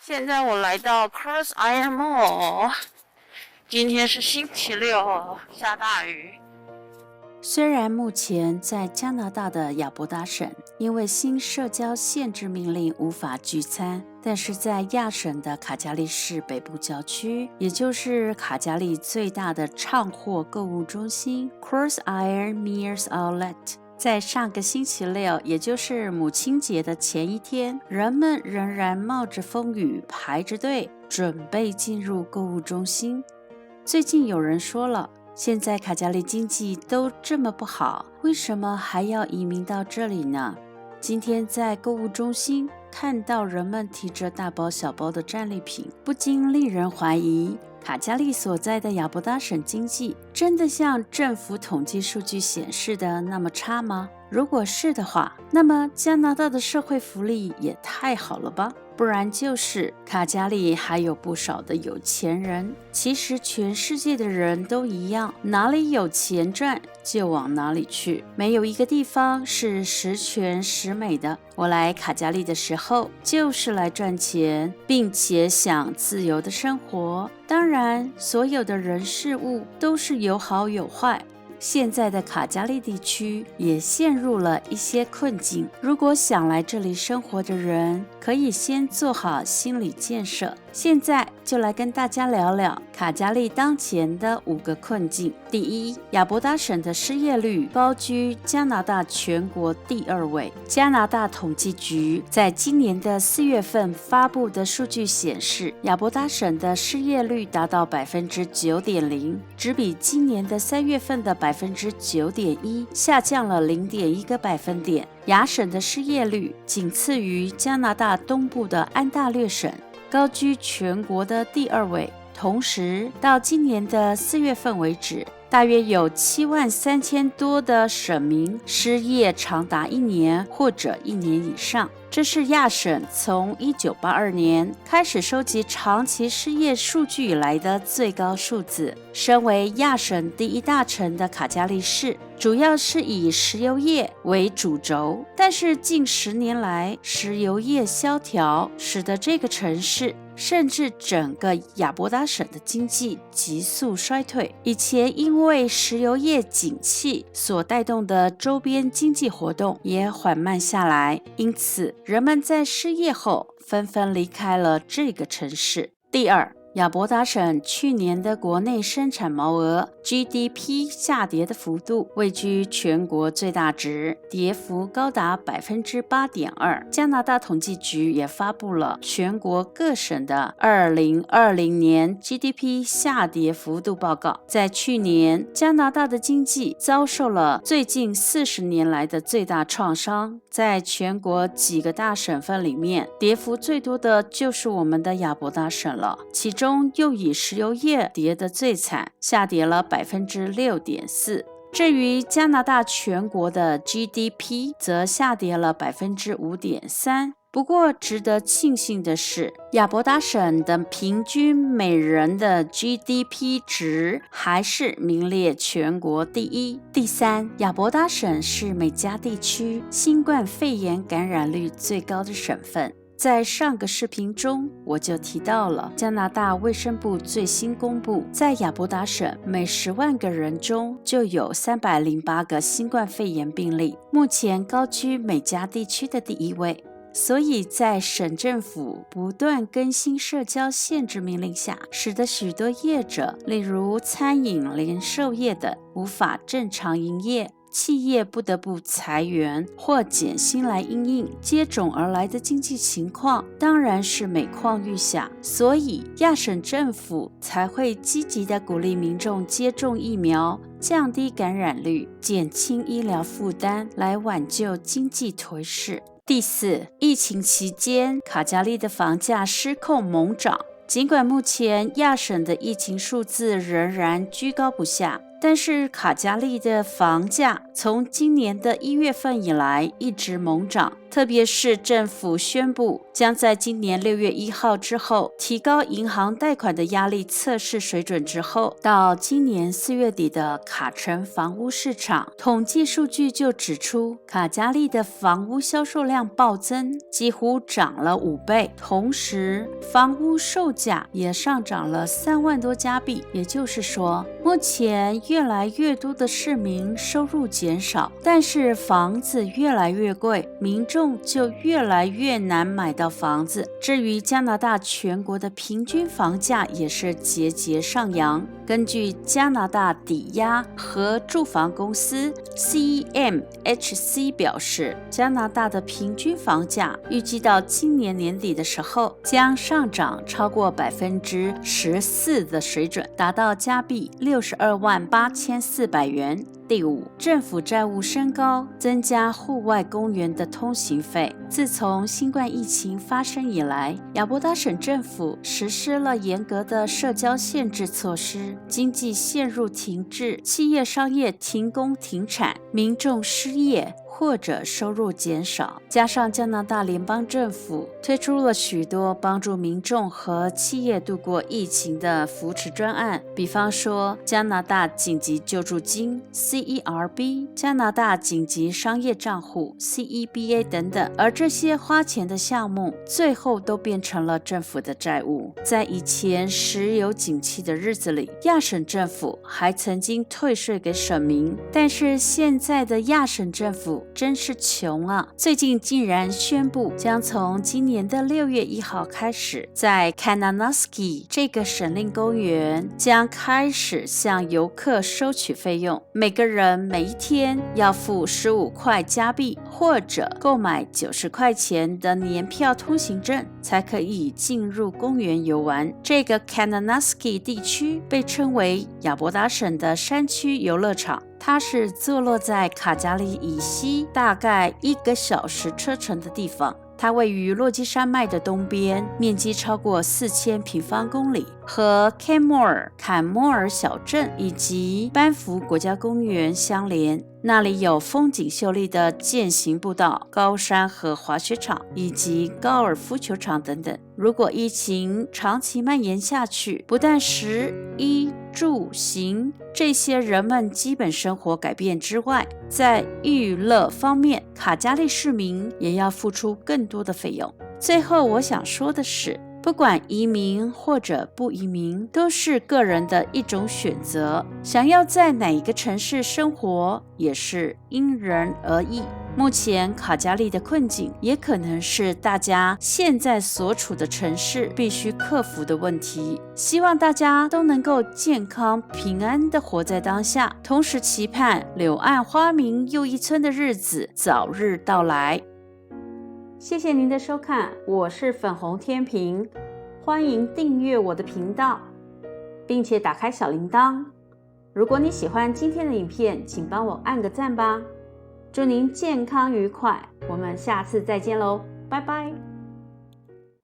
现在我来到 Cross Iron Mall，今天是星期六，下大雨。虽然目前在加拿大的亚伯达省因为新社交限制命令无法聚餐，但是在亚省的卡加利市北部郊区，也就是卡加利最大的畅货购物中心 Cross Iron Mears Outlet，在上个星期六，也就是母亲节的前一天，人们仍然冒着风雨排着队，准备进入购物中心。最近有人说了，现在卡加利经济都这么不好，为什么还要移民到这里呢？今天在购物中心看到人们提着大包小包的战利品，不禁令人怀疑，卡加利所在的亚伯达省经济真的像政府统计数据显示的那么差吗？如果是的话，那么加拿大的社会福利也太好了吧？不然就是卡加利还有不少的有钱人。其实全世界的人都一样，哪里有钱赚就往哪里去，没有一个地方是十全十美的。我来卡加利的时候就是来赚钱，并且想自由的生活。当然，所有的人事物都是有好有坏。现在的卡加利地区也陷入了一些困境，如果想来这里生活的人，可以先做好心理建设。现在就来跟大家聊聊卡加利当前的5个困境。第一，亚伯达省的失业率高居加拿大全国第2位。加拿大统计局在今年的4月份发布的数据显示，亚伯达省的失业率达到 9.0%， 只比今年的3月份的 9.1% 下降了 0.1个百分点。亚省的失业率仅次于加拿大东部的安大略省，高居全国的第2位。同时，到今年的4月份为止，大约有73000多的省民失业长达1年或者1年以上。这是亚省从1982年开始收集长期失业数据以来的最高数字。身为亚省第1大城的卡加利市，主要是以石油业为主轴，但是近10年来，石油业萧条，使得这个城市甚至整个亚伯达省的经济急速衰退。以前因为石油业景气所带动的周边经济活动也缓慢下来，因此人们在失业后纷纷离开了这个城市。第二，亚伯达省去年的国内生产毛额 GDP 下跌的幅度位居全国最大值，跌幅高达 8.2%。加拿大统计局也发布了全国各省的2020年 GDP 下跌幅度报告。在去年，加拿大的经济遭受了最近40年来的最大创伤，在全国几个大省份里面，跌幅最多的就是我们的亚伯达省了，其中又以石油业跌得最惨，下跌了 6.4%。至于加拿大全国的 GDP 则下跌了 5.3%。不过值得庆幸的是，亚伯达省的平均每人的 GDP 值还是名列全国第1。第三，亚伯达省是美加地区新冠肺炎感染率最高的省份。在上个视频中，我就提到了加拿大卫生部最新公布，在亚伯达省每10万个人中就有308个新冠肺炎病例，目前高居美加地区的第1位。所以在省政府不断更新社交限制命令下，使得许多业者，例如餐饮、零售业等，无法正常营业。企业不得不裁员或减薪来因应接踵而来的经济情况，当然是每况愈下。所以亚省政府才会积极地鼓励民众接种疫苗，降低感染率，减轻医疗负担，来挽救经济颓势。第四，疫情期间卡加利的房价失控猛涨。尽管目前亚省的疫情数字仍然居高不下，但是卡加利的房价从今年的1月份以来一直猛涨，特别是政府宣布将在今年6月1号之后提高银行贷款的压力测试水准之后，到今年4月底的卡城房屋市场统计数据就指出，卡加利的房屋销售量暴增，几乎涨了5倍，同时房屋售价也上涨了3万多加币。也就是说，目前越来越多的市民收入减少，但是房子越来越贵，民众就越来越难买到房子。至于加拿大全国的平均房价也是节节上扬。根据加拿大抵押和住房公司 CMHC 表示，加拿大的平均房价预计到今年年底的时候将上涨超过14%的水准，达到加币628400元。第五，政府债务升高，增加户外公园的通行费。自从新冠疫情发生以来，亚伯达省政府实施了严格的社交限制措施，经济陷入停滞，企业商业停工停产，民众失业或者收入减少，加上加拿大联邦政府推出了许多帮助民众和企业度过疫情的扶持专案，比方说加拿大紧急救助金 CERB、 加拿大紧急商业账户 CEBA 等等，而这些花钱的项目最后都变成了政府的债务。在以前石油景气的日子里，亚省政府还曾经退税给省民，但是现在的亚省政府真是穷啊！最近竟然宣布将从今年的6月1号开始，在 Kananaskis 这个省立公园将开始向游客收取费用，每个人每一天要付15块加币，或者购买90块钱的年票通行证，才可以进入公园游玩。这个 Kananaskis 地区被称为亚伯达省的山区游乐场，它是坐落在卡加利以西大概1个小时车程的地方。它位于落基山脉的东边，面积超过4000平方公里，和坎莫尔小镇以及班夫国家公园相连。那里有风景秀丽的健行步道、高山和滑雪场，以及高尔夫球场等等。如果疫情长期蔓延下去，不但食衣住行这些人们基本生活改变之外，在娱乐方面，卡加利市民也要付出更多的费用。最后我想说的是，不管移民或者不移民，都是个人的一种选择。想要在哪一个城市生活，也是因人而异。目前卡加利的困境，也可能是大家现在所处的城市必须克服的问题。希望大家都能够健康平安地活在当下，同时期盼柳暗花明又一村的日子早日到来。谢谢您的收看，我是粉红天平，欢迎订阅我的频道，并且打开小铃铛。如果你喜欢今天的影片，请帮我按个赞吧。祝您健康愉快，我们下次再见喽，拜拜。